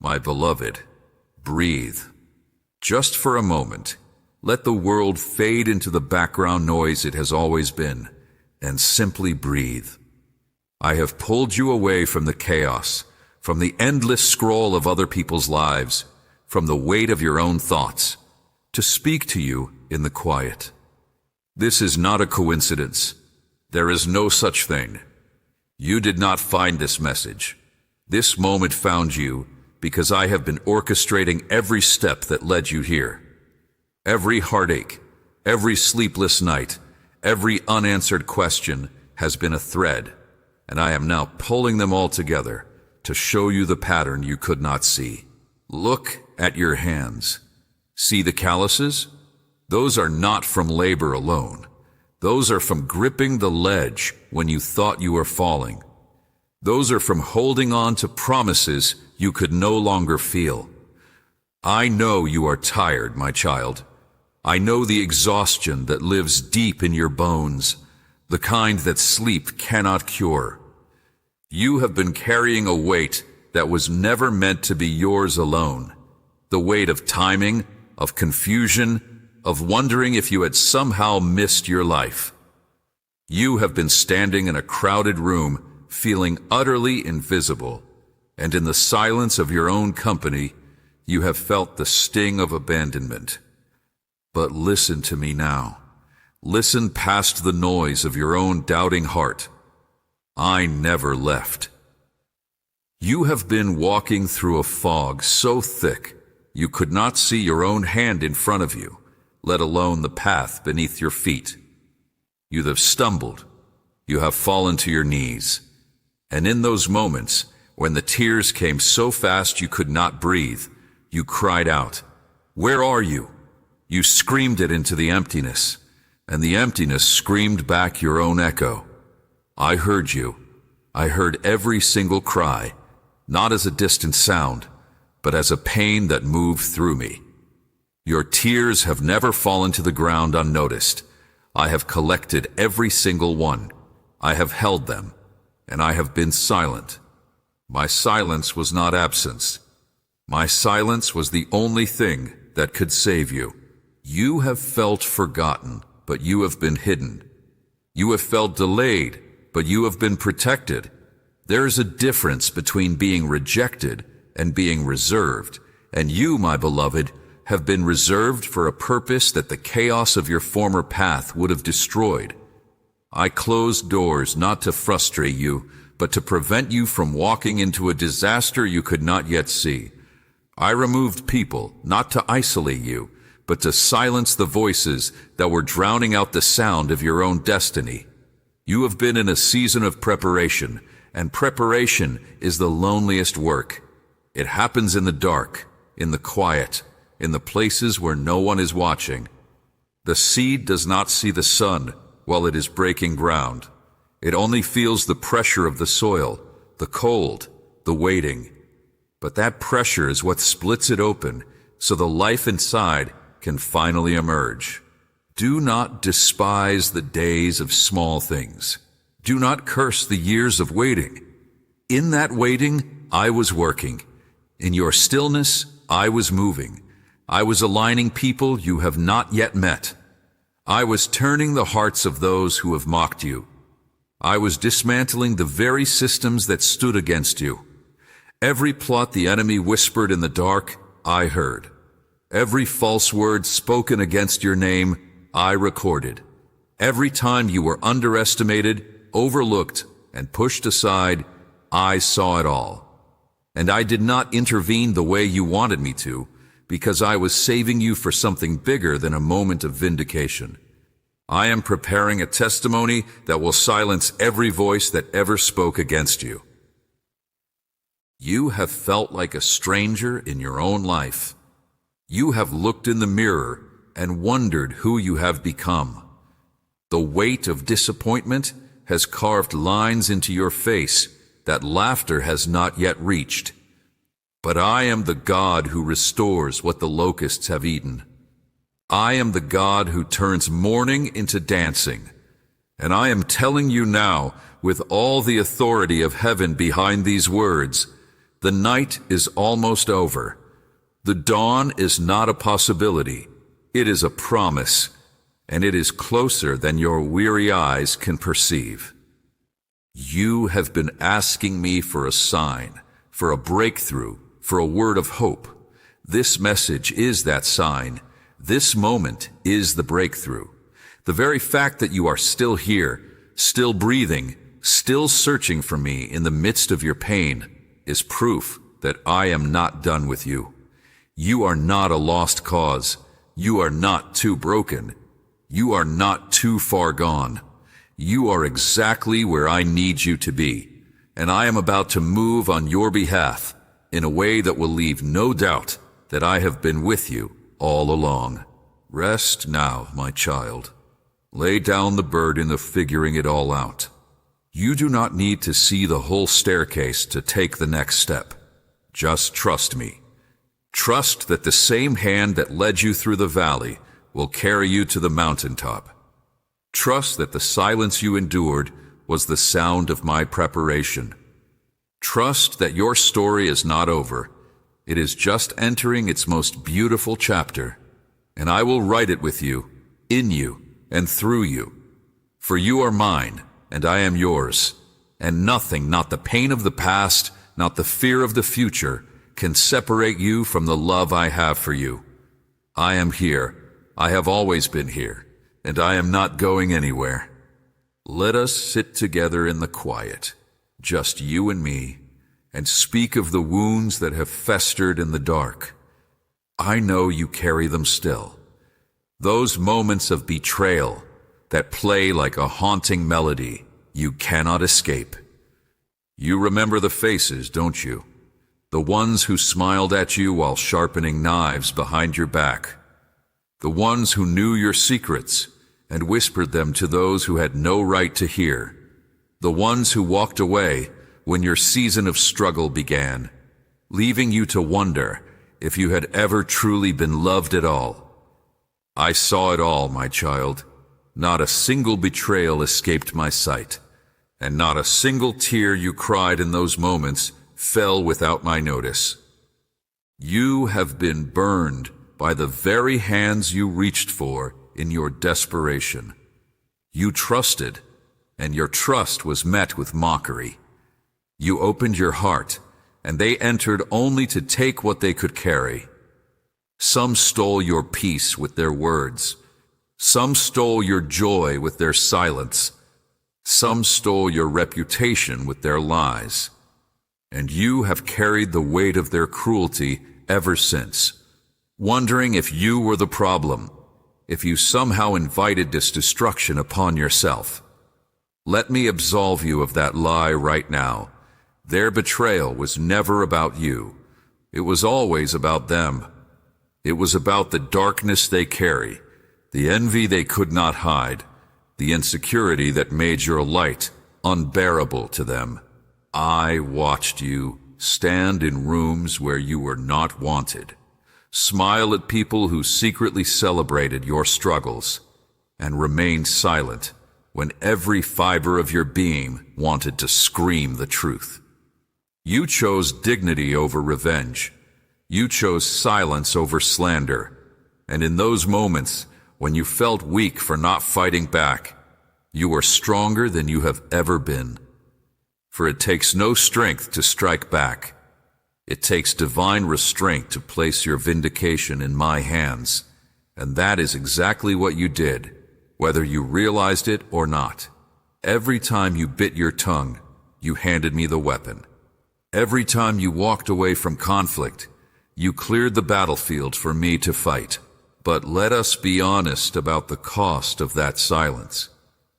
My beloved, breathe. Just for a moment, let the world fade into the background noise it has always been, and simply breathe. I have pulled you away from the chaos, from the endless scroll of other people's lives, from the weight of your own thoughts, to speak to you in the quiet. This is not a coincidence. There is no such thing. You did not find this message. This moment found you because I have been orchestrating every step that led you here. Every heartache, every sleepless night, every unanswered question has been a thread, and I am now pulling them all together to show you the pattern you could not see. Look at your hands. See the calluses? Those are not from labor alone. Those are from gripping the ledge when you thought you were falling. Those are from holding on to promises you could no longer feel. I know you are tired, my child. I know the exhaustion that lives deep in your bones, the kind that sleep cannot cure. You have been carrying a weight that was never meant to be yours alone. The weight of timing, of confusion, of wondering if you had somehow missed your life. You have been standing in a crowded room, feeling utterly invisible, and in the silence of your own company, you have felt the sting of abandonment. But listen to me now. Listen past the noise of your own doubting heart. I never left. You have been walking through a fog so thick you could not see your own hand in front of you, let alone the path beneath your feet. You have stumbled. You have fallen to your knees. And in those moments, when the tears came so fast you could not breathe, you cried out, "Where are you?" You screamed it into the emptiness, and the emptiness screamed back your own echo. I heard you. I heard every single cry, not as a distant sound, but as a pain that moved through me. Your tears have never fallen to the ground unnoticed. I have collected every single one. I have held them, and I have been silent. My silence was not absence. My silence was the only thing that could save you. You have felt forgotten, but you have been hidden. You have felt delayed, but you have been protected. There is a difference between being rejected and being reserved, and you, my beloved, have been reserved for a purpose that the chaos of your former path would have destroyed. I closed doors not to frustrate you, but to prevent you from walking into a disaster you could not yet see. I removed people not to isolate you, but to silence the voices that were drowning out the sound of your own destiny. You have been in a season of preparation, and preparation is the loneliest work. It happens in the dark, in the quiet, in the places where no one is watching. The seed does not see the sun while it is breaking ground. It only feels the pressure of the soil, the cold, the waiting. But that pressure is what splits it open, so the life inside can finally emerge. Do not despise the days of small things. Do not curse the years of waiting. In that waiting, I was working. In your stillness, I was moving. I was aligning people you have not yet met. I was turning the hearts of those who have mocked you. I was dismantling the very systems that stood against you. Every plot the enemy whispered in the dark, I heard. Every false word spoken against your name, I recorded. Every time you were underestimated, overlooked, and pushed aside, I saw it all. And I did not intervene the way you wanted me to, because I was saving you for something bigger than a moment of vindication. I am preparing a testimony that will silence every voice that ever spoke against you. You have felt like a stranger in your own life. You have looked in the mirror and wondered who you have become. The weight of disappointment has carved lines into your face that laughter has not yet reached. But I am the God who restores what the locusts have eaten. I am the God who turns mourning into dancing. And I am telling you now, with all the authority of heaven behind these words, The night is almost over. The dawn is not a possibility. It is a promise, and it is closer than your weary eyes can perceive. You have been asking me for a sign, for a breakthrough, for a word of hope. This message is that sign. This moment is the breakthrough. The very fact that you are still here, still breathing, still searching for me in the midst of your pain, is proof that I am not done with you. You are not a lost cause. You are not too broken. You are not too far gone. You are exactly where I need you to be, and I am about to move on your behalf in a way that will leave no doubt that I have been with you all along. Rest now, my child. Lay down the burden of figuring it all out. You do not need to see the whole staircase to take the next step. Just trust me. Trust that the same hand that led you through the valley will carry you to the mountaintop. Trust that the silence you endured was the sound of my preparation. Trust that your story is not over. It is just entering its most beautiful chapter, and I will write it with you, in you, and through you. For you are mine, and I am yours, and nothing, not the pain of the past, not the fear of the future, can separate you from the love I have for you. I am here. I have always been here, and I am not going anywhere. Let us sit together in the quiet, just you and me, and speak of the wounds that have festered in the dark. I know you carry them still. Those moments of betrayal that play like a haunting melody you cannot escape. You remember the faces, don't you? The ones who smiled at you while sharpening knives behind your back. The ones who knew your secrets and whispered them to those who had no right to hear. The ones who walked away when your season of struggle began, leaving you to wonder if you had ever truly been loved at all. I saw it all, my child. Not a single betrayal escaped my sight, and not a single tear you cried in those moments fell without my notice. You have been burned by the very hands you reached for in your desperation. You trusted, and your trust was met with mockery. You opened your heart, and they entered only to take what they could carry. Some stole your peace with their words. Some stole your joy with their silence. Some stole your reputation with their lies. And you have carried the weight of their cruelty ever since, wondering if you were the problem, if you somehow invited this destruction upon yourself. Let me absolve you of that lie right now. Their betrayal was never about you. It was always about them. It was about the darkness they carry, the envy they could not hide, the insecurity that made your light unbearable to them. I watched you stand in rooms where you were not wanted, smile at people who secretly celebrated your struggles, and remain silent when every fiber of your being wanted to scream the truth. You chose dignity over revenge. You chose silence over slander. And in those moments, when you felt weak for not fighting back, you were stronger than you have ever been. For it takes no strength to strike back. It takes divine restraint to place your vindication in my hands. And that is exactly what you did, whether you realized it or not. Every time you bit your tongue, you handed me the weapon. Every time you walked away from conflict, you cleared the battlefield for me to fight. But let us be honest about the cost of that silence.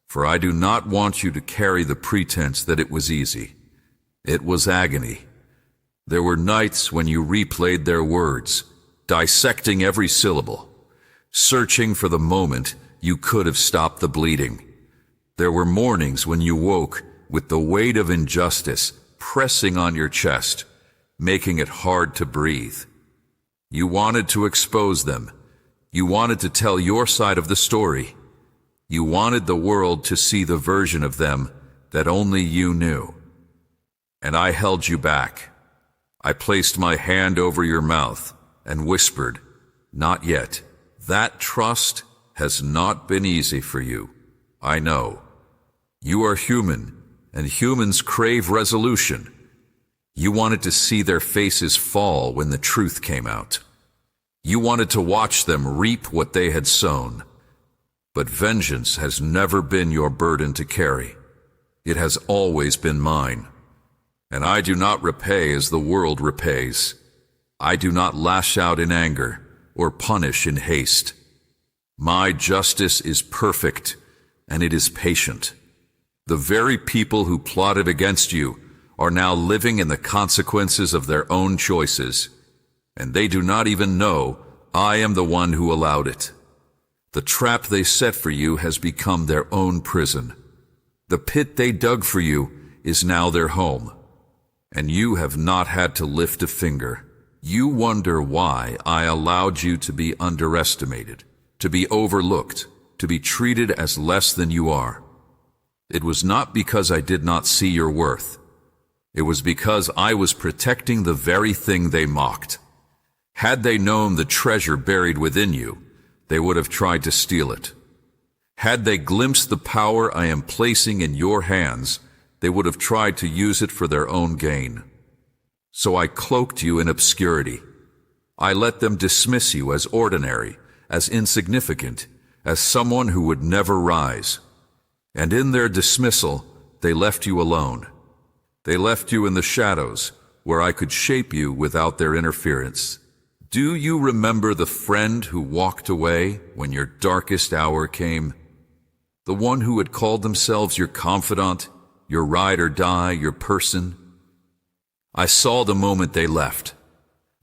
For I do not want you to carry the pretense that it was easy. It was agony. There were nights when you replayed their words, dissecting every syllable, searching for the moment you could have stopped the bleeding. There were mornings when you woke with the weight of injustice pressing on your chest, making it hard to breathe. You wanted to expose them. You wanted to tell your side of the story. You wanted the world to see the version of them that only you knew. And I held you back. I placed my hand over your mouth and whispered, "Not yet." That trust has not been easy for you. I know. You are human, and humans crave resolution. You wanted to see their faces fall when the truth came out. You wanted to watch them reap what they had sown. But vengeance has never been your burden to carry. It has always been mine. And I do not repay as the world repays. I do not lash out in anger or punish in haste. My justice is perfect, and it is patient. The very people who plotted against you are now living in the consequences of their own choices, and they do not even know I am the one who allowed it. The trap they set for you has become their own prison. The pit they dug for you is now their home, and you have not had to lift a finger. You wonder why I allowed you to be underestimated, to be overlooked, to be treated as less than you are. It was not because I did not see your worth. It was because I was protecting the very thing they mocked. Had they known the treasure buried within you, they would have tried to steal it. Had they glimpsed the power I am placing in your hands, they would have tried to use it for their own gain. So I cloaked you in obscurity. I let them dismiss you as ordinary, as insignificant, as someone who would never rise. And in their dismissal, they left you alone. They left you in the shadows, where I could shape you without their interference. Do you remember the friend who walked away when your darkest hour came? The one who had called themselves your confidant, your ride or die, your person? I saw the moment they left.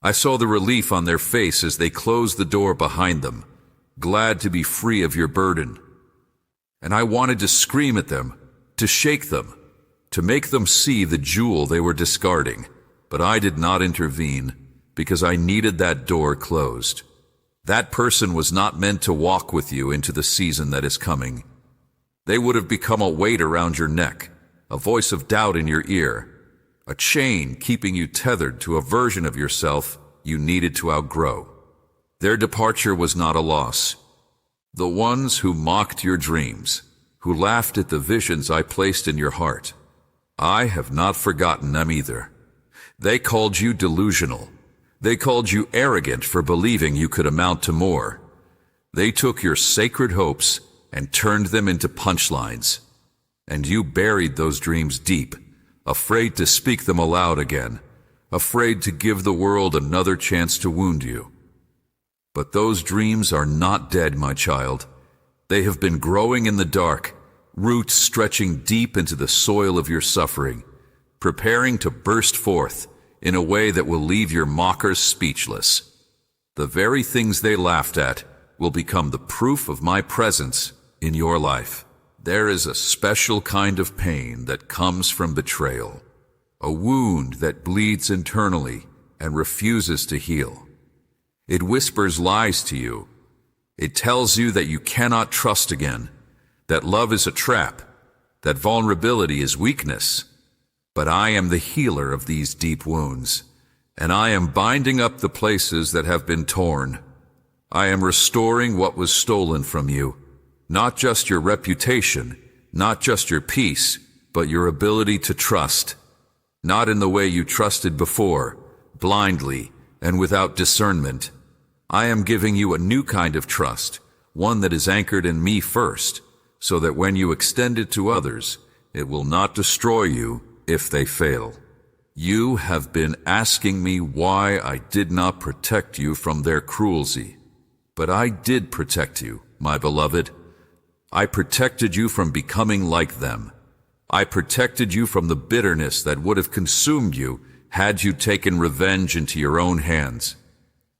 I saw the relief on their face as they closed the door behind them, glad to be free of your burden. And I wanted to scream at them, to shake them, to make them see the jewel they were discarding, but I did not intervene because I needed that door closed. That person was not meant to walk with you into the season that is coming. They would have become a weight around your neck, a voice of doubt in your ear, a chain keeping you tethered to a version of yourself you needed to outgrow. Their departure was not a loss. The ones who mocked your dreams, who laughed at the visions I placed in your heart, I have not forgotten them either. They called you delusional. They called you arrogant for believing you could amount to more. They took your sacred hopes and turned them into punchlines. And you buried those dreams deep, afraid to speak them aloud again, afraid to give the world another chance to wound you. But those dreams are not dead, my child. They have been growing in the dark, roots stretching deep into the soil of your suffering, preparing to burst forth in a way that will leave your mockers speechless. The very things they laughed at will become the proof of my presence in your life. There is a special kind of pain that comes from betrayal, a wound that bleeds internally and refuses to heal. It whispers lies to you. It tells you that you cannot trust again, that love is a trap, that vulnerability is weakness. But I am the healer of these deep wounds, and I am binding up the places that have been torn. I am restoring what was stolen from you, not just your reputation, not just your peace, but your ability to trust, not in the way you trusted before, blindly and without discernment. I am giving you a new kind of trust, one that is anchored in me first, so that when you extend it to others, it will not destroy you if they fail. You have been asking me why I did not protect you from their cruelty. But I did protect you, my beloved. I protected you from becoming like them. I protected you from the bitterness that would have consumed you had you taken revenge into your own hands.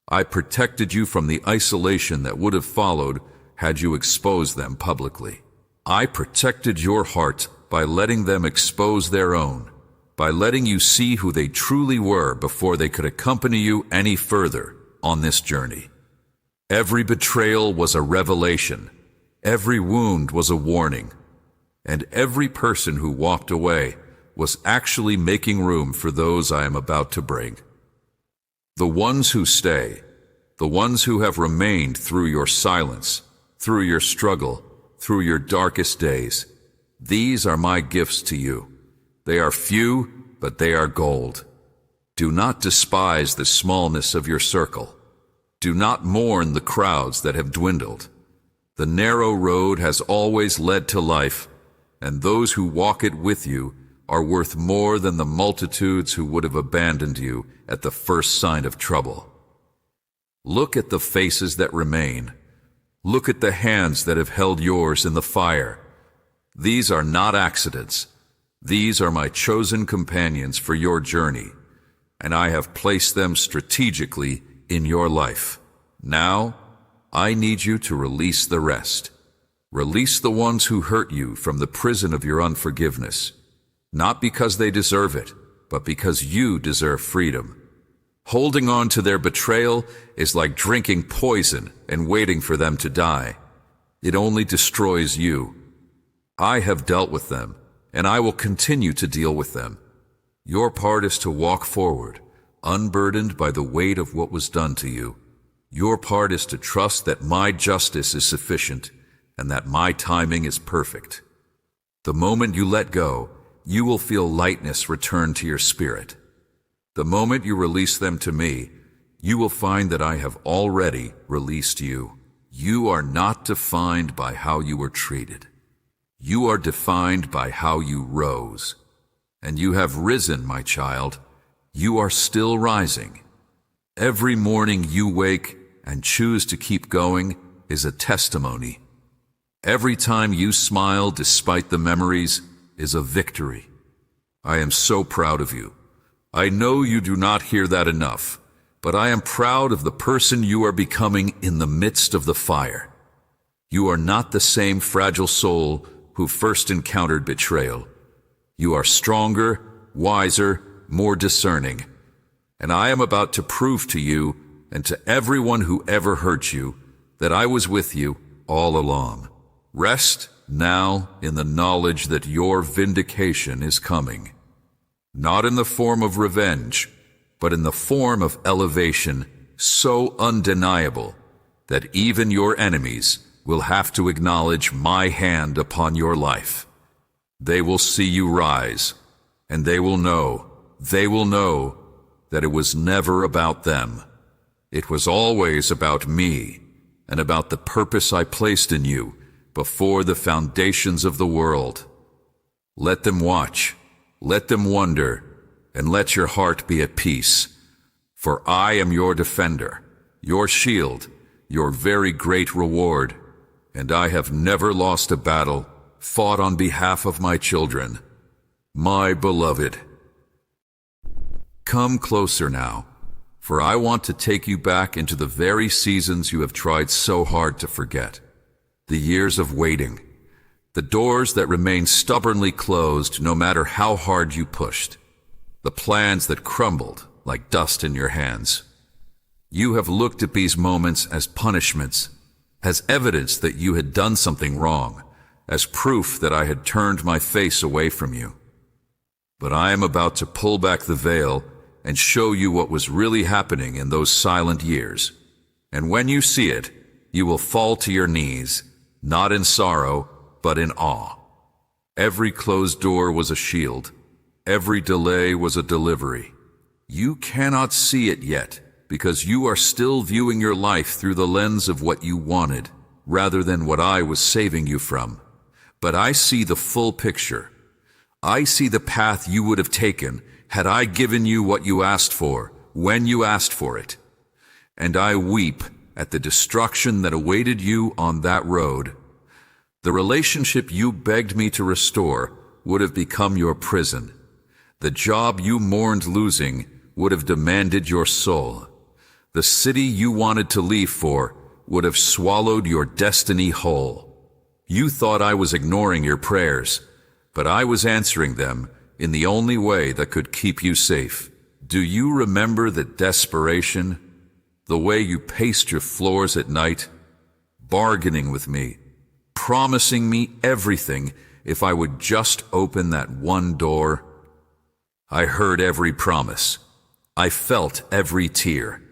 I protected you from the isolation that would have followed had you exposed them publicly. I protected your heart by letting them expose their own, by letting you see who they truly were before they could accompany you any further on this journey. Every betrayal was a revelation, every wound was a warning, and every person who walked away was actually making room for those I am about to bring. The ones who stay, the ones who have remained through your silence, through your struggle, through your darkest days, these are my gifts to you. They are few, but they are gold. Do not despise the smallness of your circle. Do not mourn the crowds that have dwindled. The narrow road has always led to life, and those who walk it with you are worth more than the multitudes who would have abandoned you at the first sign of trouble. Look at the faces that remain. Look at the hands that have held yours in the fire. These are not accidents. These are my chosen companions for your journey, and I have placed them strategically in your life. Now, I need you to release the rest. Release the ones who hurt you from the prison of your unforgiveness, not because they deserve it, but because you deserve freedom. Holding on to their betrayal is like drinking poison and waiting for them to die. It only destroys you. I have dealt with them, and I will continue to deal with them. Your part is to walk forward, unburdened by the weight of what was done to you. Your part is to trust that my justice is sufficient and that my timing is perfect. The moment you let go, you will feel lightness return to your spirit. The moment you release them to me, you will find that I have already released you. You are not defined by how you were treated. You are defined by how you rose. And you have risen, my child. You are still rising. Every morning you wake and choose to keep going is a testimony. Every time you smile despite the memories is a victory. I am so proud of you. I know you do not hear that enough, but I am proud of the person you are becoming in the midst of the fire. You are not the same fragile soul who first encountered betrayal. You are stronger, wiser, more discerning. And I am about to prove to you and to everyone who ever hurt you that I was with you all along. Rest now in the knowledge that your vindication is coming. Not in the form of revenge, but in the form of elevation so undeniable that even your enemies will have to acknowledge my hand upon your life. They will see you rise, and they will know that it was never about them. It was always about me and about the purpose I placed in you before the foundations of the world. Let them watch, let them wonder, and let your heart be at peace. For I am your defender, your shield, your very great reward, and I have never lost a battle fought on behalf of my children, my beloved. Come closer now, for I want to take you back into the very seasons you have tried so hard to forget. The years of waiting, the doors that remained stubbornly closed no matter how hard you pushed, the plans that crumbled like dust in your hands. You have looked at these moments as punishments, as evidence that you had done something wrong, as proof that I had turned my face away from you. But I am about to pull back the veil and show you what was really happening in those silent years. And when you see it, you will fall to your knees, not in sorrow, but in awe. Every closed door was a shield. Every delay was a delivery. You cannot see it yet because you are still viewing your life through the lens of what you wanted, rather than what I was saving you from. But I see the full picture. I see the path you would have taken had I given you what you asked for, when you asked for it. And I weep at the destruction that awaited you on that road. The relationship you begged me to restore would have become your prison. The job you mourned losing would have demanded your soul. The city you wanted to leave for would have swallowed your destiny whole. You thought I was ignoring your prayers, but I was answering them in the only way that could keep you safe. Do you remember the desperation? The way you paced your floors at night, bargaining with me, promising me everything if I would just open that one door? I heard every promise. I felt every tear.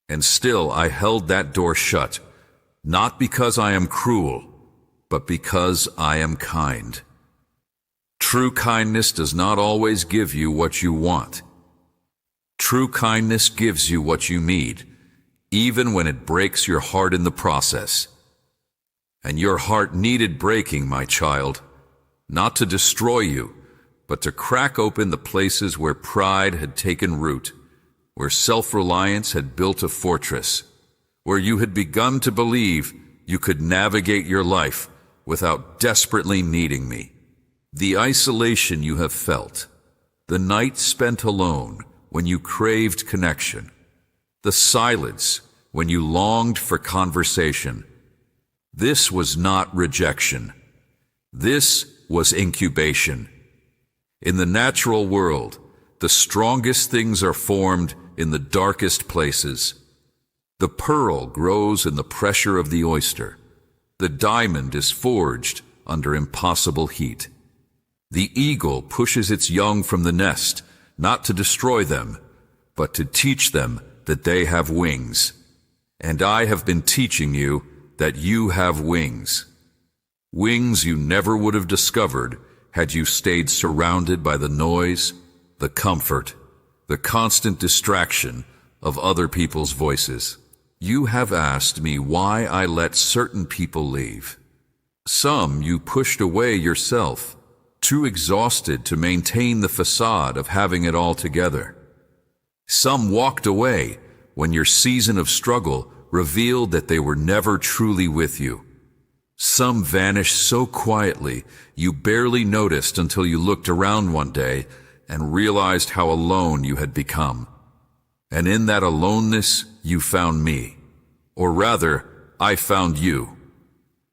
And still I held that door shut, not because I am cruel, but because I am kind. True kindness does not always give you what you want. True kindness gives you what you need, even when it breaks your heart in the process. And your heart needed breaking, my child, not to destroy you, but to crack open the places where pride had taken root, where self-reliance had built a fortress, where you had begun to believe you could navigate your life without desperately needing me. The isolation you have felt, the night spent alone when you craved connection, the silence when you longed for conversation. This was not rejection. This was incubation. In the natural world, the strongest things are formed in the darkest places. The pearl grows in the pressure of the oyster. The diamond is forged under impossible heat. The eagle pushes its young from the nest, not to destroy them, but to teach them that they have wings. And I have been teaching you that you have wings. Wings you never would have discovered had you stayed surrounded by the noise, the comfort, the constant distraction of other people's voices. You have asked me why I let certain people leave. Some you pushed away yourself, too exhausted to maintain the facade of having it all together. Some walked away when your season of struggle revealed that they were never truly with you. Some vanished so quietly you barely noticed until you looked around one day and realized how alone you had become. And in that aloneness, you found me. Or rather, I found you.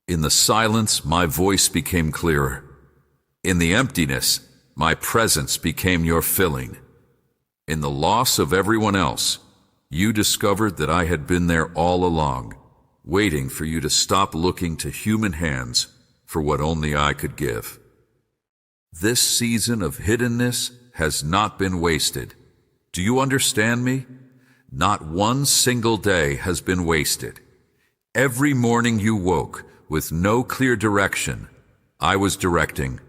In the silence, my voice became clearer. In the emptiness, my presence became your filling. In the loss of everyone else, you discovered that I had been there all along, waiting for you to stop looking to human hands for what only I could give. This season of hiddenness has not been wasted. Do you understand me? Not one single day has been wasted. Every morning you woke with no clear direction, I was directing.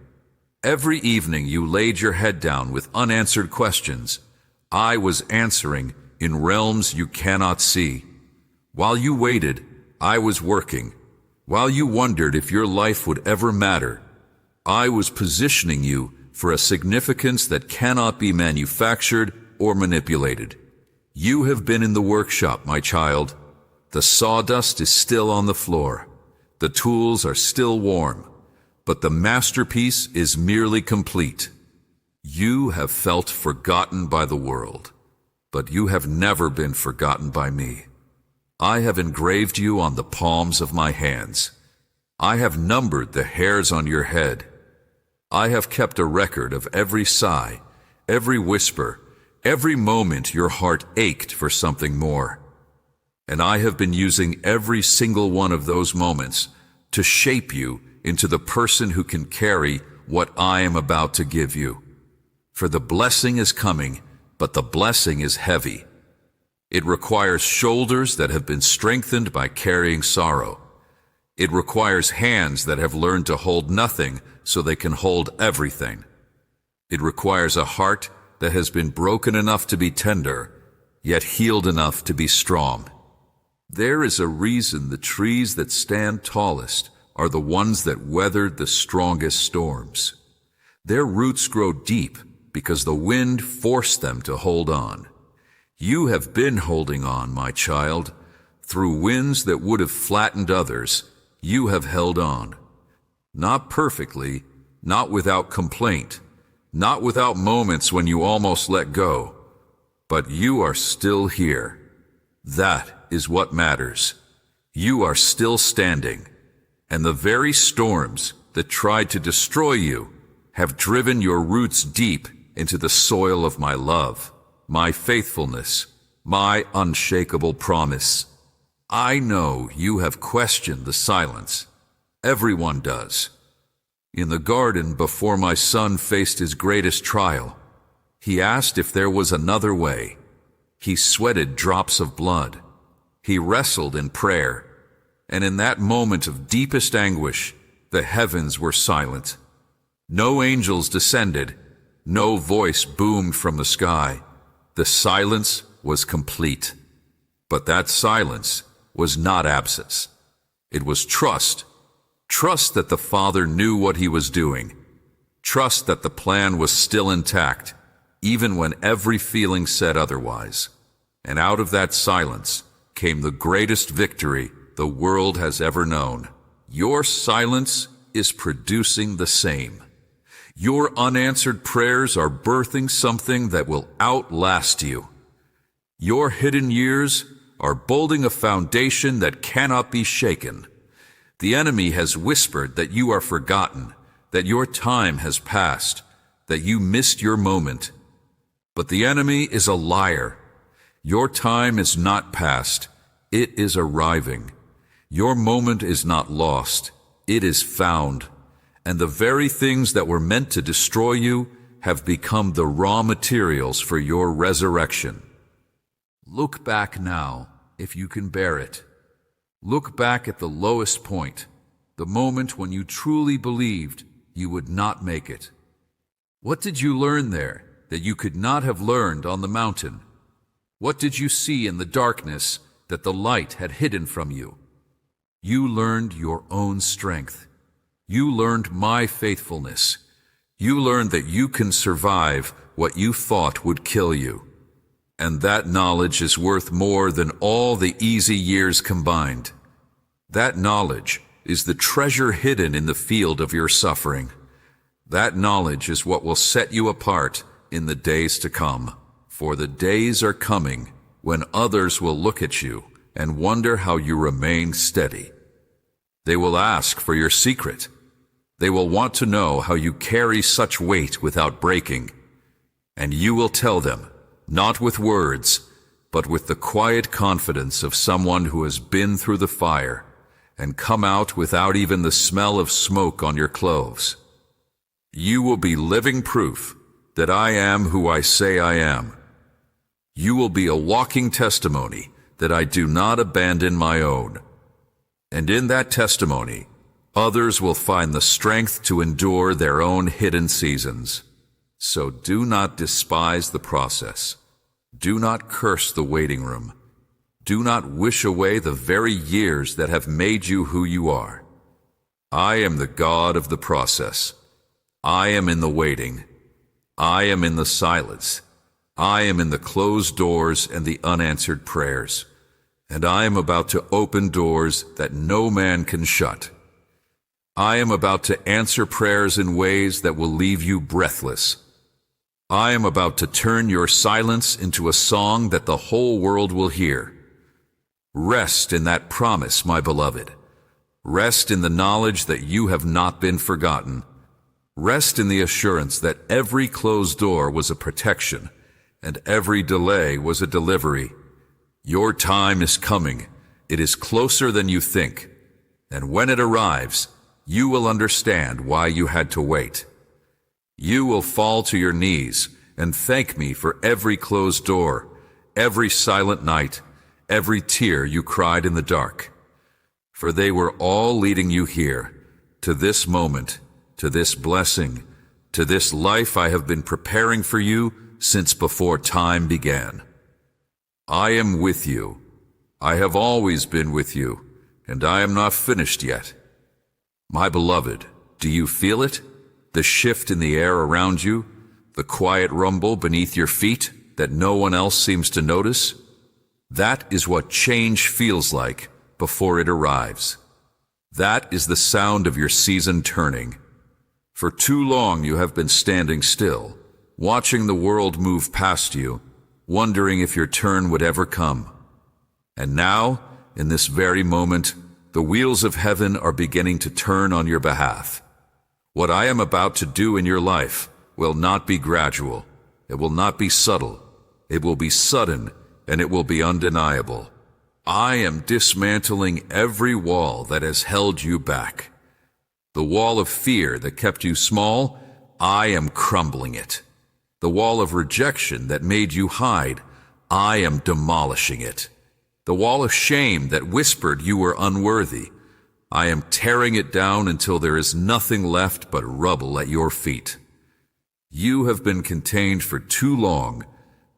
Every evening you laid your head down with unanswered questions, I was answering in realms you cannot see. While you waited, I was working. While you wondered if your life would ever matter, I was positioning you for a significance that cannot be manufactured or manipulated. You have been in the workshop, my child. The sawdust is still on the floor. The tools are still warm, but the masterpiece is merely complete. You have felt forgotten by the world, but you have never been forgotten by me. I have engraved you on the palms of my hands. I have numbered the hairs on your head. I have kept a record of every sigh, every whisper, every moment your heart ached for something more. And I have been using every single one of those moments to shape you into the person who can carry what I am about to give you. For the blessing is coming, but the blessing is heavy. It requires shoulders that have been strengthened by carrying sorrow. It requires hands that have learned to hold nothing so they can hold everything. It requires a heart that has been broken enough to be tender, yet healed enough to be strong. There is a reason the trees that stand tallest are the ones that weathered the strongest storms. Their roots grow deep because the wind forced them to hold on. You have been holding on, my child. Through winds that would have flattened others, you have held on. Not perfectly, not without complaint, not without moments when you almost let go, but you are still here. That is what matters. You are still standing, and the very storms that tried to destroy you have driven your roots deep into the soil of my love, my faithfulness, my unshakable promise. I know you have questioned the silence. Everyone does. In the garden before my son faced his greatest trial, He asked if there was another way. He sweated drops of blood. He wrestled in prayer. And in that moment of deepest anguish, the heavens were silent. No angels descended. No voice boomed from the sky. The silence was complete. But that silence was not absence. It was trust. Trust that the Father knew what he was doing. Trust that the plan was still intact, even when every feeling said otherwise. And out of that silence came the greatest victory the world has ever known. Your silence is producing the same. Your unanswered prayers are birthing something that will outlast you. Your hidden years are building a foundation that cannot be shaken. The enemy has whispered that you are forgotten, that your time has passed, that you missed your moment. But the enemy is a liar. Your time is not past. It is arriving. Your moment is not lost. It is found. And the very things that were meant to destroy you have become the raw materials for your resurrection. Look back now, if you can bear it. Look back at the lowest point, the moment when you truly believed you would not make it. What did you learn there that you could not have learned on the mountain? What did you see in the darkness that the light had hidden from you? You learned your own strength. You learned my faithfulness. You learned that you can survive what you thought would kill you. And that knowledge is worth more than all the easy years combined. That knowledge is the treasure hidden in the field of your suffering. That knowledge is what will set you apart in the days to come. For the days are coming when others will look at you and wonder how you remain steady. They will ask for your secret. They will want to know how you carry such weight without breaking. And you will tell them, not with words, but with the quiet confidence of someone who has been through the fire and come out without even the smell of smoke on your clothes. You will be living proof that I am who I say I am. You will be a walking testimony that I do not abandon my own. And in that testimony, others will find the strength to endure their own hidden seasons. So do not despise the process. Do not curse the waiting room. Do not wish away the very years that have made you who you are. I am the God of the process. I am in the waiting. I am in the silence. I am in the closed doors and the unanswered prayers. And I am about to open doors that no man can shut. I am about to answer prayers in ways that will leave you breathless. I am about to turn your silence into a song that the whole world will hear. Rest in that promise, my beloved. Rest in the knowledge that you have not been forgotten. Rest in the assurance that every closed door was a protection, and every delay was a delivery. Your time is coming. It is closer than you think. And when it arrives, you will understand why you had to wait. You will fall to your knees and thank me for every closed door, every silent night, every tear you cried in the dark. For they were all leading you here, to this moment, to this blessing, to this life I have been preparing for you since before time began. I am with you. I have always been with you, and I am not finished yet. My beloved, do you feel it? The shift in the air around you? The quiet rumble beneath your feet that no one else seems to notice? That is what change feels like before it arrives. That is the sound of your season turning. For too long you have been standing still, watching the world move past you, wondering if your turn would ever come. And now, in this very moment, the wheels of heaven are beginning to turn on your behalf. What I am about to do in your life will not be gradual. It will not be subtle. It will be sudden, and it will be undeniable. I am dismantling every wall that has held you back. The wall of fear that kept you small, I am crumbling it. The wall of rejection that made you hide, I am demolishing it. The wall of shame that whispered you were unworthy, I am tearing it down until there is nothing left but rubble at your feet. You have been contained for too long,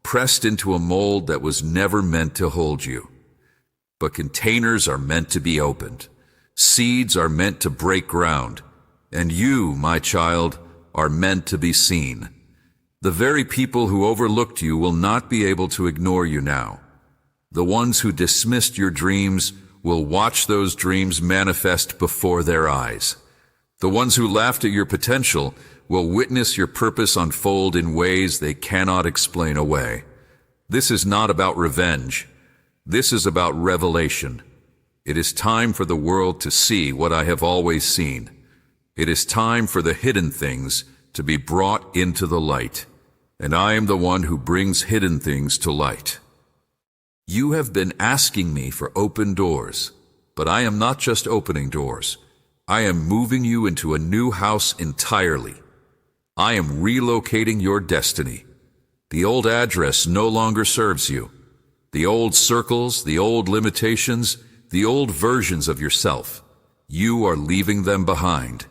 pressed into a mold that was never meant to hold you. But containers are meant to be opened. Seeds are meant to break ground. And you, my child, are meant to be seen. The very people who overlooked you will not be able to ignore you now. The ones who dismissed your dreams will watch those dreams manifest before their eyes. The ones who laughed at your potential will witness your purpose unfold in ways they cannot explain away. This is not about revenge. This is about revelation. It is time for the world to see what I have always seen. It is time for the hidden things to be brought into the light. And I am the one who brings hidden things to light. You have been asking me for open doors, but I am not just opening doors. I am moving you into a new house entirely. I am relocating your destiny. The old address no longer serves you. The old circles, the old limitations, the old versions of yourself, you are leaving them behind.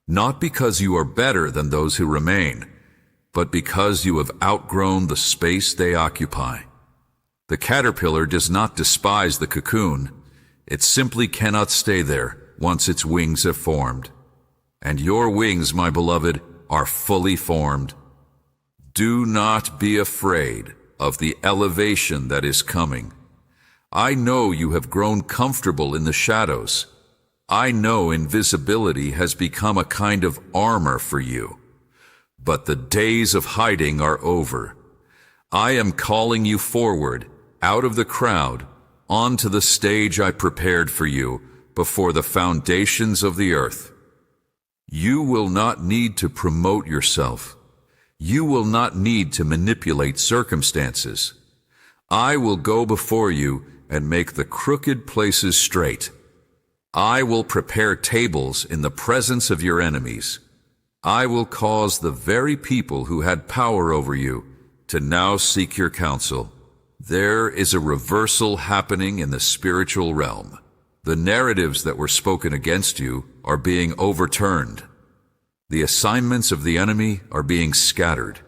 Not because you are better than those who remain, but because you have outgrown the space they occupy. The caterpillar does not despise the cocoon. It simply cannot stay there once its wings have formed. And your wings, my beloved, are fully formed. Do not be afraid of the elevation that is coming. I know you have grown comfortable in the shadows. I know invisibility has become a kind of armor for you. But the days of hiding are over. I am calling you forward, out of the crowd, onto the stage I prepared for you before the foundations of the earth. You will not need to promote yourself. You will not need to manipulate circumstances. I will go before you and make the crooked places straight. I will prepare tables in the presence of your enemies. I will cause the very people who had power over you to now seek your counsel. There is a reversal happening in the spiritual realm. The narratives that were spoken against you are being overturned. The assignments of the enemy are being scattered.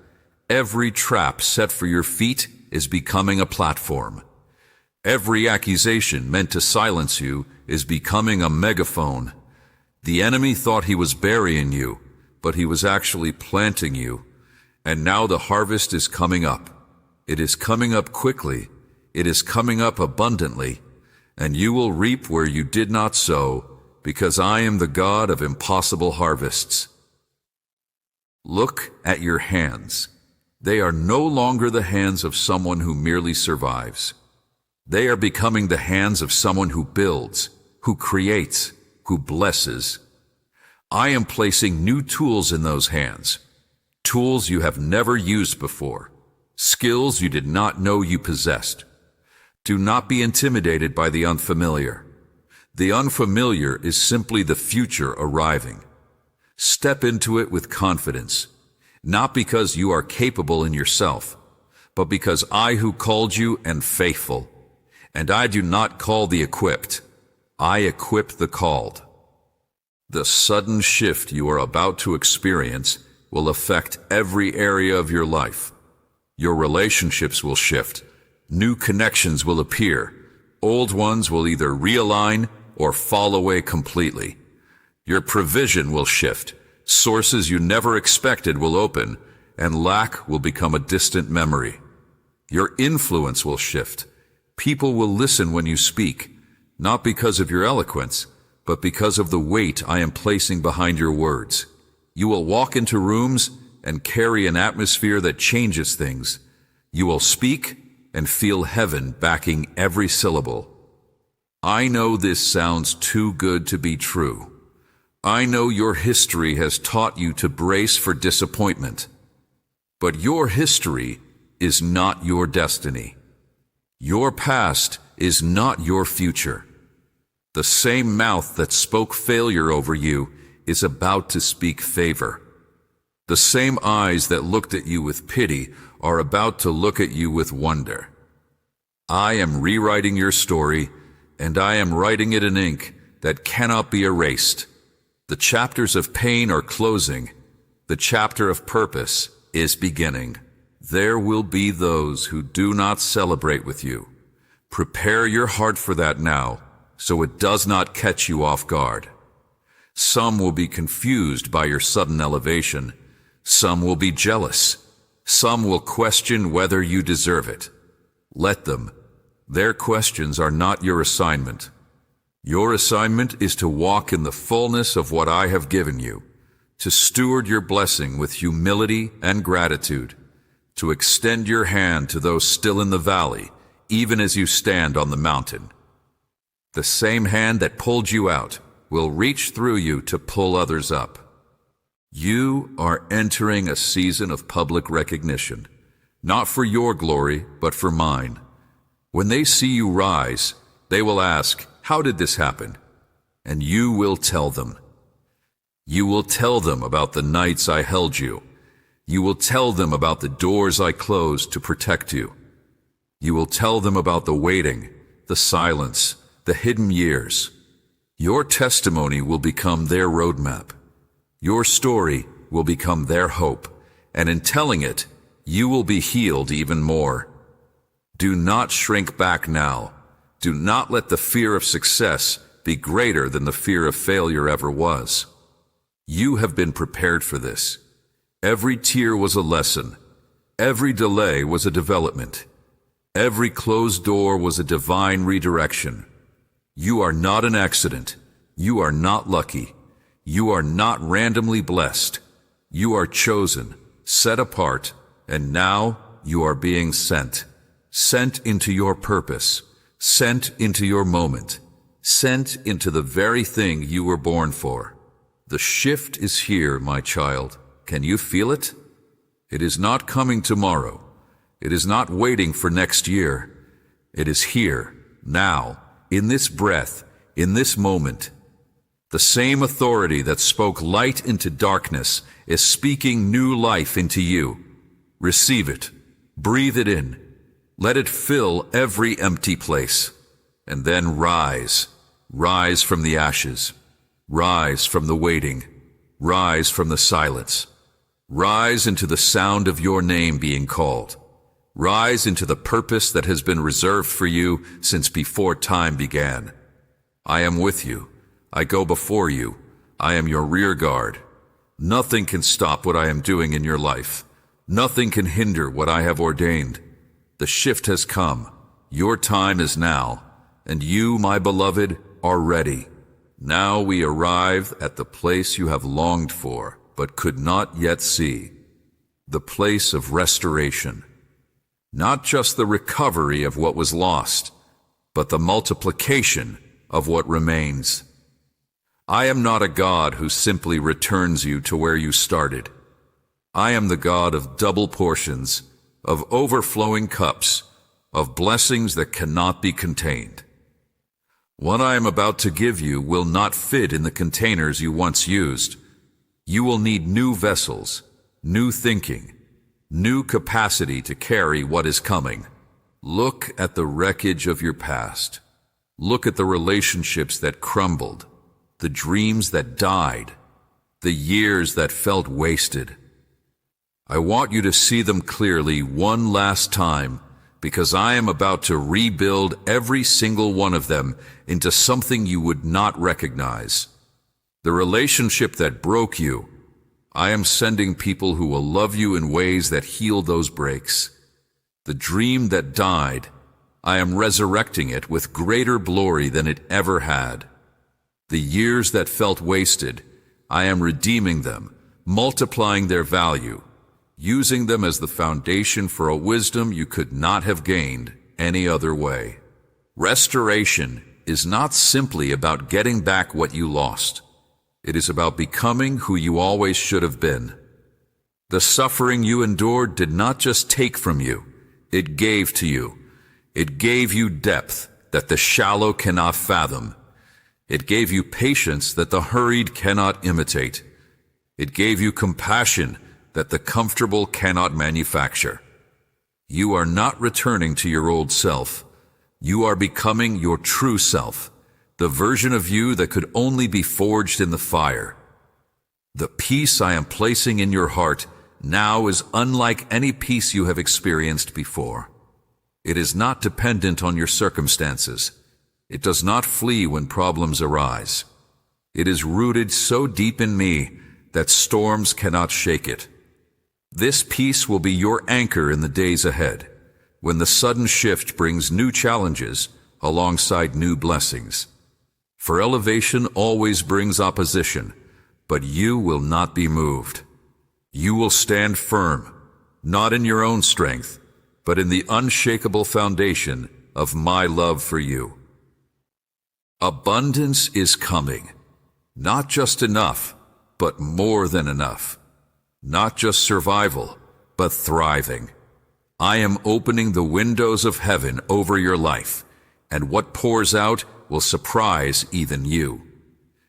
Every trap set for your feet is becoming a platform. Every accusation meant to silence you is becoming a megaphone. The enemy thought he was burying you, but he was actually planting you. And now the harvest is coming up. It is coming up quickly. It is coming up abundantly. And you will reap where you did not sow, because I am the God of impossible harvests. Look at your hands. They are no longer the hands of someone who merely survives. They are becoming the hands of someone who builds, who creates, who blesses. I am placing new tools in those hands, tools you have never used before, skills you did not know you possessed. Do not be intimidated by the unfamiliar. The unfamiliar is simply the future arriving. Step into it with confidence, not because you are capable in yourself, but because I who called you am faithful. And I do not call the equipped, I equip the called. The sudden shift you are about to experience will affect every area of your life. Your relationships will shift, new connections will appear, old ones will either realign or fall away completely. Your provision will shift, sources you never expected will open, and lack will become a distant memory. Your influence will shift. People will listen when you speak, not because of your eloquence, but because of the weight I am placing behind your words. You will walk into rooms and carry an atmosphere that changes things. You will speak and feel heaven backing every syllable. I know this sounds too good to be true. I know your history has taught you to brace for disappointment. But your history is not your destiny. Your past is not your future. The same mouth that spoke failure over you is about to speak favor. The same eyes that looked at you with pity are about to look at you with wonder. I am rewriting your story, and I am writing it in ink that cannot be erased. The chapters of pain are closing. The chapter of purpose is beginning. There will be those who do not celebrate with you. Prepare your heart for that now, so it does not catch you off guard. Some will be confused by your sudden elevation. Some will be jealous. Some will question whether you deserve it. Let them. Their questions are not your assignment. Your assignment is to walk in the fullness of what I have given you, to steward your blessing with humility and gratitude, to extend your hand to those still in the valley, even as you stand on the mountain. The same hand that pulled you out will reach through you to pull others up. You are entering a season of public recognition, not for your glory, but for mine. When they see you rise, they will ask, "How did this happen?" And you will tell them. You will tell them about the nights I held you. You will tell them about the doors I closed to protect you. You will tell them about the waiting, the silence, the hidden years. Your testimony will become their roadmap. Your story will become their hope, and in telling it, you will be healed even more. Do not shrink back now. Do not let the fear of success be greater than the fear of failure ever was. You have been prepared for this. Every tear was a lesson. Every delay was a development. Every closed door was a divine redirection. You are not an accident. You are not lucky. You are not randomly blessed. You are chosen, set apart, and now you are being sent. Sent into your purpose. Sent into your moment. Sent into the very thing you were born for. The shift is here, my child. Can you feel it? It is not coming tomorrow. It is not waiting for next year. It is here, now, in this breath, in this moment. The same authority that spoke light into darkness is speaking new life into you. Receive it. Breathe it in. Let it fill every empty place. And then rise. Rise from the ashes. Rise from the waiting. Rise from the silence. Rise into the sound of your name being called. Rise into the purpose that has been reserved for you since before time began. I am with you. I go before you. I am your rear guard. Nothing can stop what I am doing in your life. Nothing can hinder what I have ordained. The shift has come. Your time is now. And you, my beloved, are ready. Now we arrive at the place you have longed for, but could not yet see. The place of restoration. Not just the recovery of what was lost, but the multiplication of what remains. I am not a God who simply returns you to where you started. I am the God of double portions, of overflowing cups, of blessings that cannot be contained. What I am about to give you will not fit in the containers you once used. You will need new vessels, new thinking, new capacity to carry what is coming. Look at the wreckage of your past. Look at the relationships that crumbled, the dreams that died, the years that felt wasted. I want you to see them clearly one last time, because I am about to rebuild every single one of them into something you would not recognize. The relationship that broke you, I am sending people who will love you in ways that heal those breaks. The dream that died, I am resurrecting it with greater glory than it ever had. The years that felt wasted, I am redeeming them, multiplying their value, using them as the foundation for a wisdom you could not have gained any other way. Restoration is not simply about getting back what you lost. It is about becoming who you always should have been. The suffering you endured did not just take from you, it gave to you. It gave you depth that the shallow cannot fathom. It gave you patience that the hurried cannot imitate. It gave you compassion that the comfortable cannot manufacture. You are not returning to your old self. You are becoming your true self, the version of you that could only be forged in the fire. The peace I am placing in your heart now is unlike any peace you have experienced before. It is not dependent on your circumstances. It does not flee when problems arise. It is rooted so deep in me that storms cannot shake it. This peace will be your anchor in the days ahead, when the sudden shift brings new challenges alongside new blessings. For elevation always brings opposition, but you will not be moved. You will stand firm, not in your own strength, but in the unshakable foundation of my love for you. Abundance is coming. Not just enough, but more than enough. Not just survival, but thriving. I am opening the windows of heaven over your life, and what pours out will surprise even you.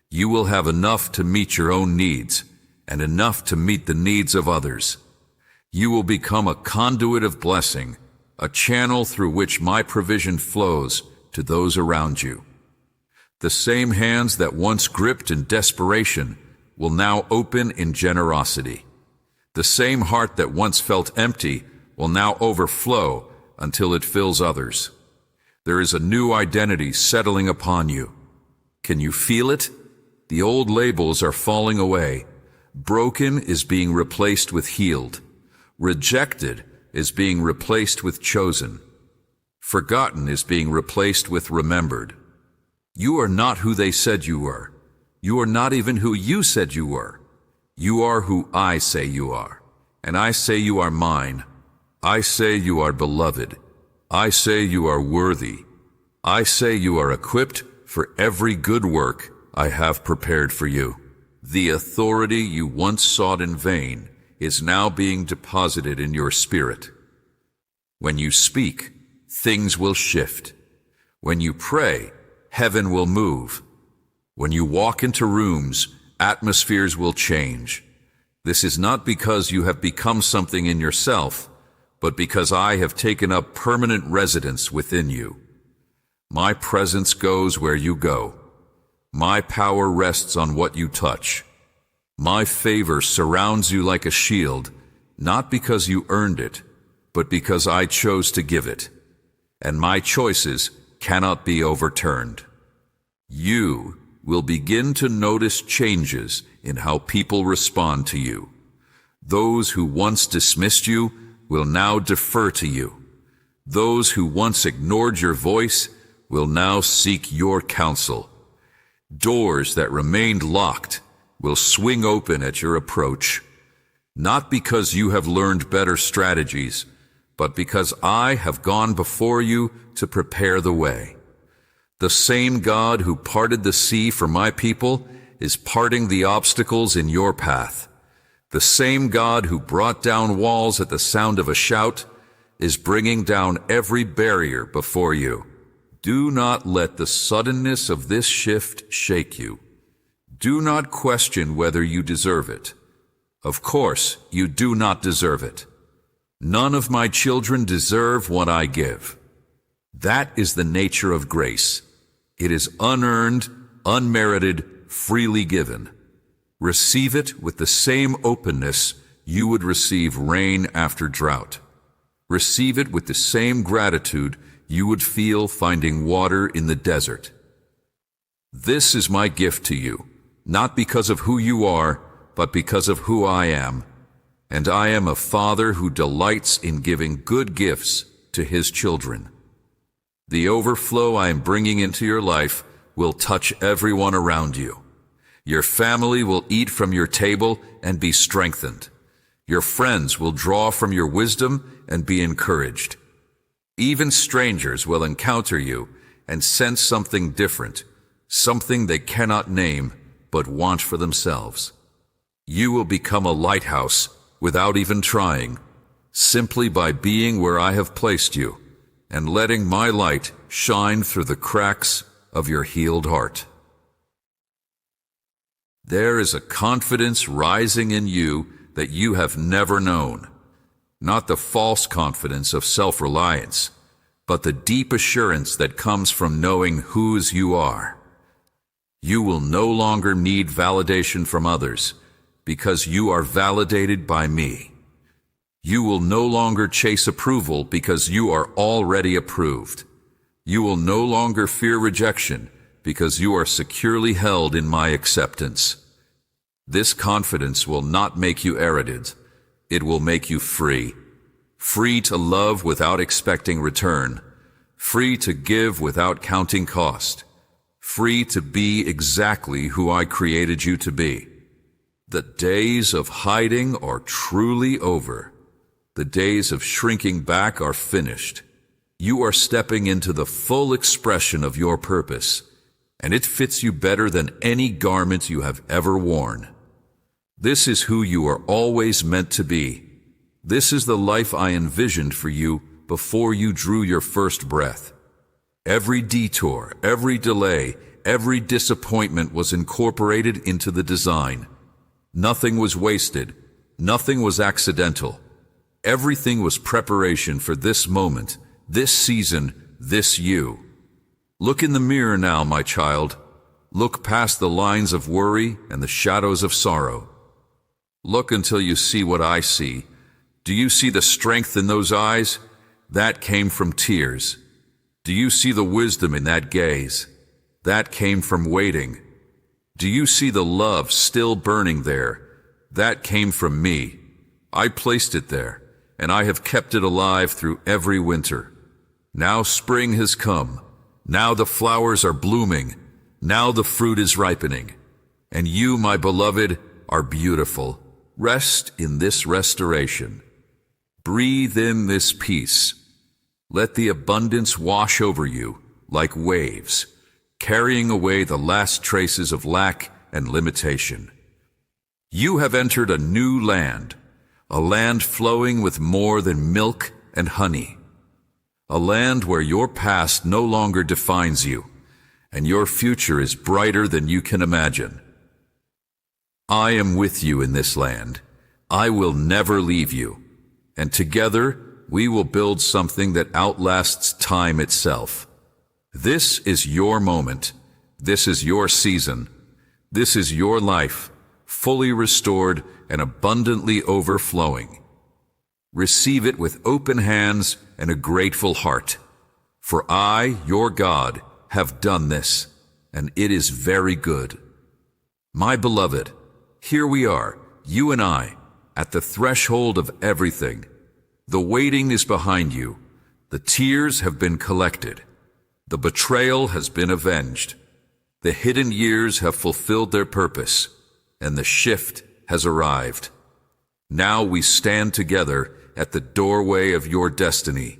You will have enough to meet your own needs, and enough to meet the needs of others. You will become a conduit of blessing, a channel through which my provision flows to those around you. The same hands that once gripped in desperation will now open in generosity. The same heart that once felt empty will now overflow until it fills others. There is a new identity settling upon you. Can you feel it? The old labels are falling away. Broken is being replaced with healed. Rejected is being replaced with chosen. Forgotten is being replaced with remembered. You are not who they said you were. You are not even who you said you were. You are who I say you are. And I say you are mine. I say you are beloved. I say you are worthy. I say you are equipped for every good work I have prepared for you. The authority you once sought in vain is now being deposited in your spirit. When you speak, things will shift. When you pray, heaven will move. When you walk into rooms, atmospheres will change. This is not because you have become something in yourself, but because I have taken up permanent residence within you. My presence goes where you go. My power rests on what you touch. My favor surrounds you like a shield, not because you earned it, but because I chose to give it. And my choices cannot be overturned. You will begin to notice changes in how people respond to you. Those who once dismissed you will now defer to you. Those who once ignored your voice will now seek your counsel. Doors that remained locked will swing open at your approach, not because you have learned better strategies, but because I have gone before you to prepare the way. The same God who parted the sea for my people is parting the obstacles in your path. The same God who brought down walls at the sound of a shout is bringing down every barrier before you. Do not let the suddenness of this shift shake you. Do not question whether you deserve it. Of course, you do not deserve it. None of my children deserve what I give. That is the nature of grace. It is unearned, unmerited, freely given. Receive it with the same openness you would receive rain after drought. Receive it with the same gratitude you would feel finding water in the desert. This is my gift to you, not because of who you are, but because of who I am. And I am a father who delights in giving good gifts to his children. The overflow I am bringing into your life will touch everyone around you. Your family will eat from your table and be strengthened. Your friends will draw from your wisdom and be encouraged. Even strangers will encounter you and sense something different, something they cannot name but want for themselves. You will become a lighthouse without even trying, simply by being where I have placed you and letting my light shine through the cracks of your healed heart. There is a confidence rising in you that you have never known. Not the false confidence of self-reliance, but the deep assurance that comes from knowing whose you are. You will no longer need validation from others, because you are validated by me. You will no longer chase approval because you are already approved. You will no longer fear rejection because you are securely held in my acceptance. This confidence will not make you arrogant. It will make you free. Free to love without expecting return. Free to give without counting cost. Free to be exactly who I created you to be. The days of hiding are truly over. The days of shrinking back are finished. You are stepping into the full expression of your purpose, and it fits you better than any garment you have ever worn. This is who you are always meant to be. This is the life I envisioned for you before you drew your first breath. Every detour, every delay, every disappointment was incorporated into the design. Nothing was wasted. Nothing was accidental. Everything was preparation for this moment, this season, this you. Look in the mirror now, my child. Look past the lines of worry and the shadows of sorrow. Look until you see what I see. Do you see the strength in those eyes? That came from tears. Do you see the wisdom in that gaze? That came from waiting. Do you see the love still burning there? That came from me. I placed it there, and I have kept it alive through every winter. Now spring has come. Now the flowers are blooming. Now the fruit is ripening. And you, my beloved, are beautiful. Rest in this restoration. Breathe in this peace. Let the abundance wash over you like waves, carrying away the last traces of lack and limitation. You have entered a new land, a land flowing with more than milk and honey, a land where your past no longer defines you, and your future is brighter than you can imagine. I am with you in this land. I will never leave you, and together we will build something that outlasts time itself. This is your moment. This is your season. This is your life, fully restored and abundantly overflowing. Receive it with open hands and a grateful heart. For I, your God, have done this, and it is very good. My beloved, here we are, you and I, at the threshold of everything. The waiting is behind you. The tears have been collected. The betrayal has been avenged. The hidden years have fulfilled their purpose, and the shift has arrived. Now we stand together at the doorway of your destiny,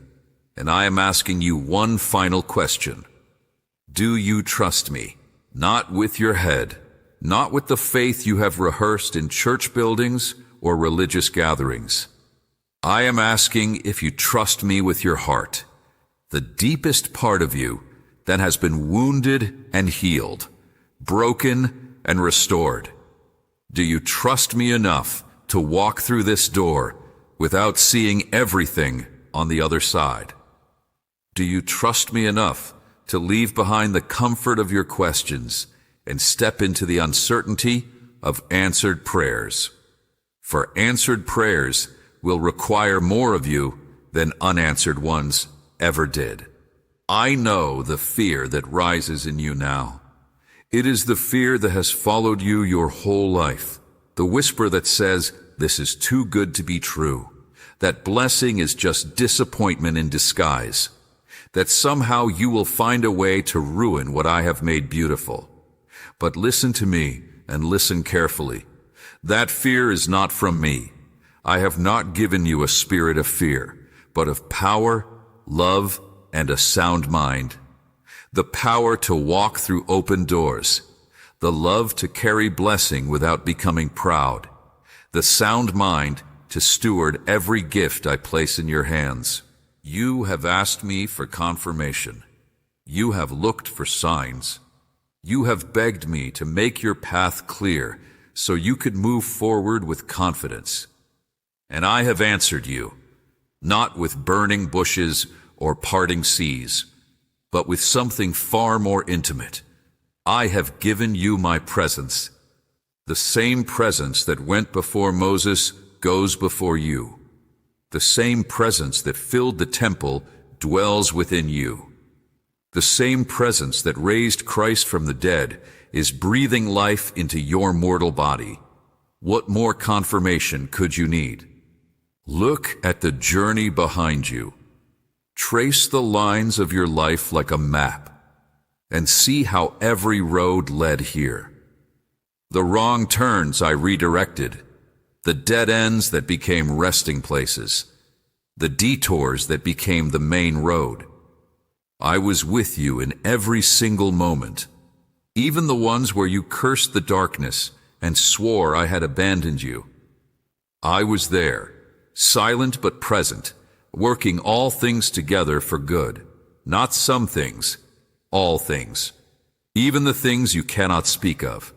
and I am asking you one final question. Do you trust me? Not with your head, not with the faith you have rehearsed in church buildings or religious gatherings. I am asking if you trust me with your heart, the deepest part of you that has been wounded and healed, broken and restored. Do you trust me enough to walk through this door without seeing everything on the other side? Do you trust me enough to leave behind the comfort of your questions and step into the uncertainty of answered prayers? For answered prayers will require more of you than unanswered ones ever did. I know the fear that rises in you now. It is the fear that has followed you your whole life. The whisper that says, this is too good to be true. That blessing is just disappointment in disguise. That somehow you will find a way to ruin what I have made beautiful. But listen to me and listen carefully. That fear is not from me. I have not given you a spirit of fear, but of power, love, and a sound mind. The power to walk through open doors. The love to carry blessing without becoming proud. The sound mind to steward every gift I place in your hands. You have asked me for confirmation. You have looked for signs. You have begged me to make your path clear so you could move forward with confidence. And I have answered you, not with burning bushes or parting seas, but with something far more intimate. I have given you my presence. The same presence that went before Moses goes before you. The same presence that filled the temple dwells within you. The same presence that raised Christ from the dead is breathing life into your mortal body. What more confirmation could you need? Look at the journey behind you. Trace the lines of your life like a map, and see how every road led here. The wrong turns I redirected, the dead ends that became resting places, the detours that became the main road. I was with you in every single moment, even the ones where you cursed the darkness and swore I had abandoned you. I was there, silent but present, working all things together for good, not some things, all things, even the things you cannot speak of,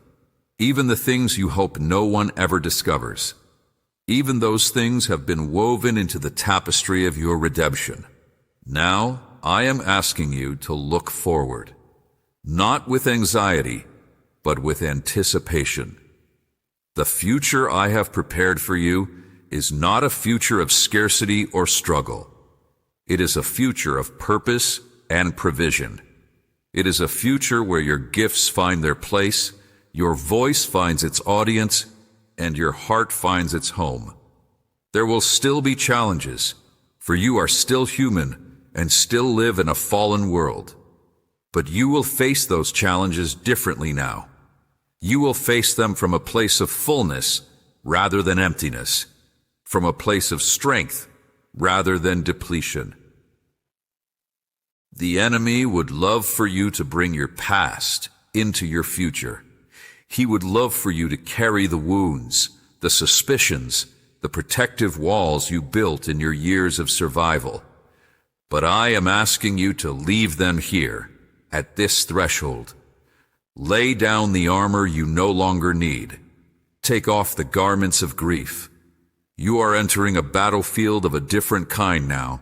even the things you hope no one ever discovers. Even those things have been woven into the tapestry of your redemption. Now, I am asking you to look forward, not with anxiety, but with anticipation. The future I have prepared for you is not a future of scarcity or struggle. It is a future of purpose and provision. It is a future where your gifts find their place, your voice finds its audience, and your heart finds its home. There will still be challenges, for you are still human and still live in a fallen world. But you will face those challenges differently now. You will face them from a place of fullness rather than emptiness, from a place of strength rather than depletion. The enemy would love for you to bring your past into your future. He would love for you to carry the wounds, the suspicions, the protective walls you built in your years of survival. But I am asking you to leave them here, at this threshold. Lay down the armor you no longer need. Take off the garments of grief. You are entering a battlefield of a different kind now.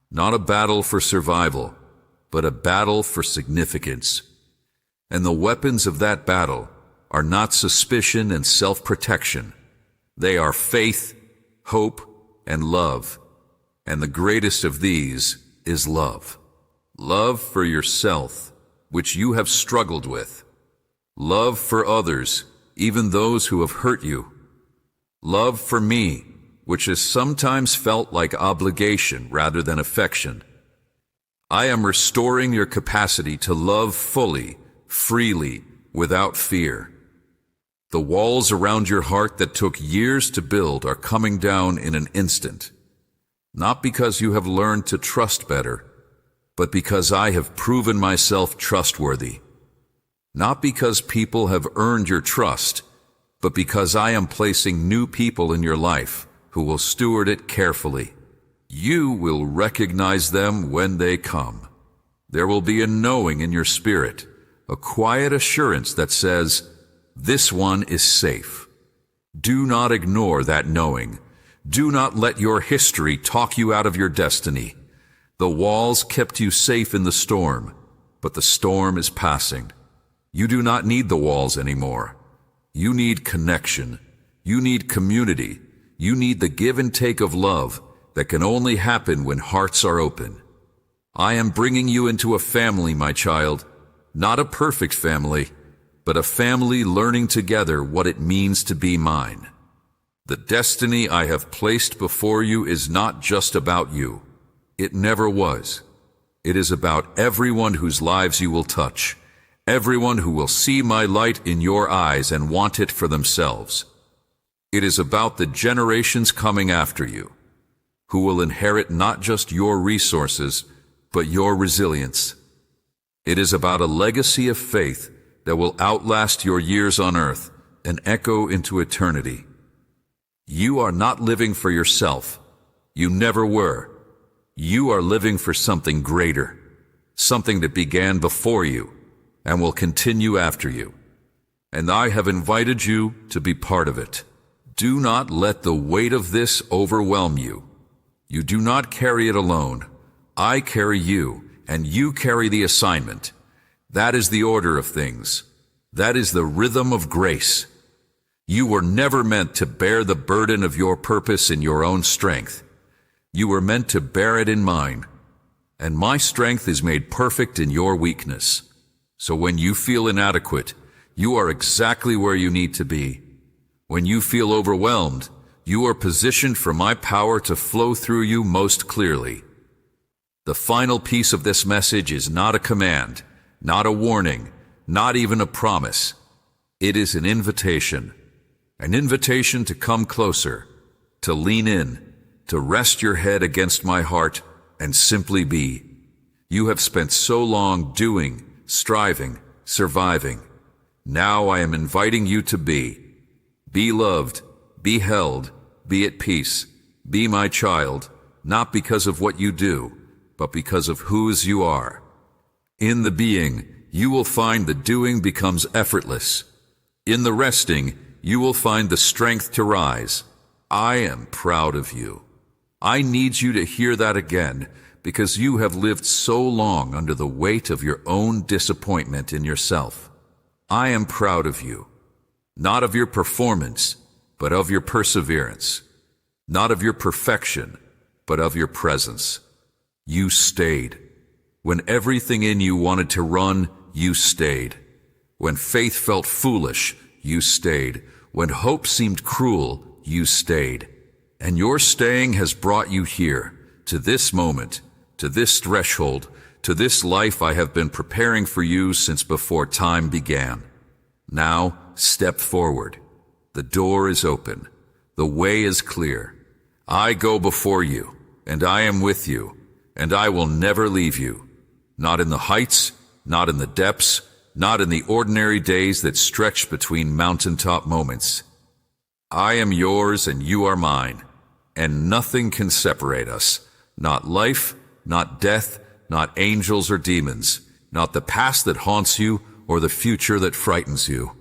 Not a battle for survival, but a battle for significance. And the weapons of that battle are not suspicion and self-protection. They are faith, hope, and love. And the greatest of these is love. Love for yourself, which you have struggled with. Love for others, even those who have hurt you. Love for me, which has sometimes felt like obligation rather than affection. I am restoring your capacity to love fully, freely, without fear. The walls around your heart that took years to build are coming down in an instant. Not because you have learned to trust better, but because I have proven myself trustworthy. Not because people have earned your trust, but because I am placing new people in your life who will steward it carefully. You will recognize them when they come. There will be a knowing in your spirit, a quiet assurance that says, "This one is safe." Do not ignore that knowing. Do not let your history talk you out of your destiny. The walls kept you safe in the storm, but the storm is passing. You do not need the walls anymore. You need connection. You need community. You need the give and take of love that can only happen when hearts are open. I am bringing you into a family, my child. Not a perfect family, but a family learning together what it means to be mine. The destiny I have placed before you is not just about you. It never was. It is about everyone whose lives you will touch, everyone who will see my light in your eyes and want it for themselves. It is about the generations coming after you, who will inherit not just your resources, but your resilience. It is about a legacy of faith that will outlast your years on earth and echo into eternity. You are not living for yourself. You never were. You are living for something greater, something that began before you and will continue after you. and I have invited you to be part of it. Do not let the weight of this overwhelm you. You do not carry it alone. I carry you, and you carry the assignment. That is the order of things. That is the rhythm of grace. You were never meant to bear the burden of your purpose in your own strength. You were meant to bear it in mine. And my strength is made perfect in your weakness. So when you feel inadequate, you are exactly where you need to be. When you feel overwhelmed, you are positioned for my power to flow through you most clearly. The final piece of this message is not a command, not a warning, not even a promise. It is an invitation to come closer, to lean in, to rest your head against my heart and simply be. You have spent so long doing, striving, surviving. Now I am inviting you to be. Be loved, be held, be at peace, be my child, not because of what you do, but because of whose you are. In the being, you will find the doing becomes effortless. In the resting, you will find the strength to rise. I am proud of you. I need you to hear that again, because you have lived so long under the weight of your own disappointment in yourself. I am proud of you, not of your performance, but of your perseverance, not of your perfection, but of your presence. You stayed. When everything in you wanted to run, you stayed. When faith felt foolish, you stayed. When hope seemed cruel, you stayed. And your staying has brought you here, to this moment, to this threshold, to this life I have been preparing for you since before time began. Now, step forward. The door is open. The way is clear. I go before you, and I am with you, and I will never leave you. Not in the heights, not in the depths, not in the ordinary days that stretch between mountaintop moments. I am yours and you are mine, and nothing can separate us. Not life, not death, not angels or demons, not the past that haunts you or the future that frightens you.